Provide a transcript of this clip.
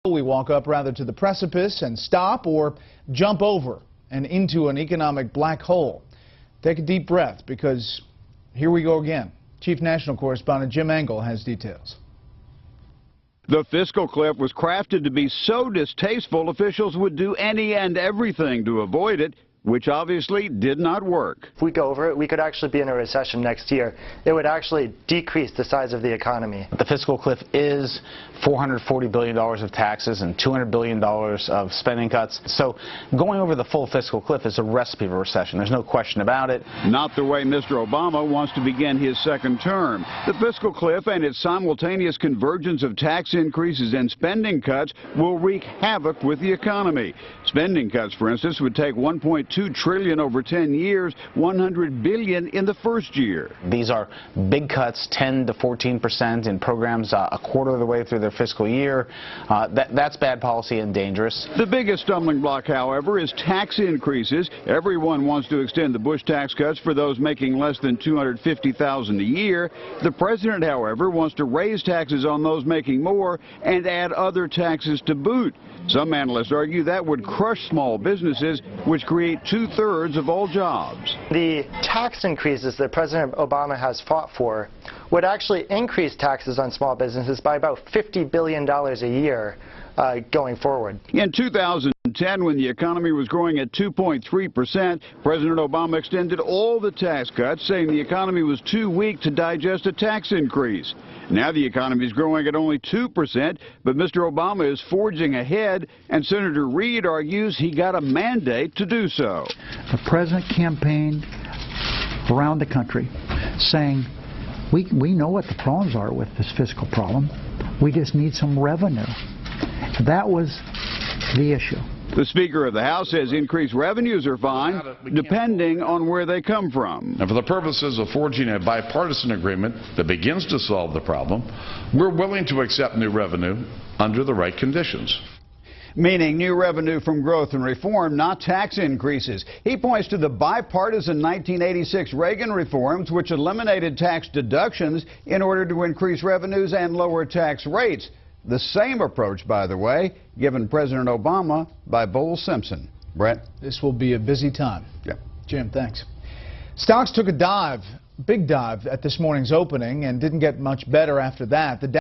We walk up rather to the precipice and stop, or jump over and into an economic black hole. Take a deep breath, because here we go again. Chief National Correspondent Jim Engel has details. The fiscal cliff was crafted to be so distasteful officials would do any and everything to avoid it, which obviously did not work. If we go over it, we could actually be in a recession next year. It would actually decrease the size of the economy. The fiscal cliff is $440 billion of taxes and $200 billion of spending cuts. So going over the full fiscal cliff is a recipe for recession. There's no question about it. Not the way Mr. Obama wants to begin his second term. The fiscal cliff and its simultaneous convergence of tax increases and spending cuts will wreak havoc with the economy. Spending cuts, for instance, would take $1.2 trillion over 10 years, $100 billion in the first year. These are big cuts, 10 to 14% in programs a quarter of the way through their fiscal year. That's bad policy and dangerous. The biggest stumbling block, however, is tax increases. Everyone wants to extend the Bush tax cuts for those making less than $250,000 a year. The president, however, wants to raise taxes on those making more and add other taxes to boot. Some analysts argue that would crush small businesses, which create two-thirds of all jobs. The tax increases that President Obama has fought for would actually increase taxes on small businesses by about $50 billion a year going forward. In 2010, when the economy was growing at 2.3%, President Obama extended all the tax cuts, saying the economy was too weak to digest a tax increase. Now the economy is growing at only 2%, but Mr. Obama is forging ahead, and Senator Reid argues he got a mandate to do so. The president campaigned around the country saying, we know what the problems are with this fiscal problem. We just need some revenue. That was the issue. The Speaker of the House says increased revenues are fine, depending on where they come from. And for the purposes of forging a bipartisan agreement that begins to solve the problem, we're willing to accept new revenue under the right conditions. Meaning new revenue from growth and reform, not tax increases. He points to the bipartisan 1986 Reagan reforms, which eliminated tax deductions in order to increase revenues and lower tax rates. The same approach, by the way, given President Obama by Bowles Simpson. Bret? This will be a busy time. Yeah. Jim, thanks. Stocks took a dive, big dive, at this morning's opening and didn't get much better after that. The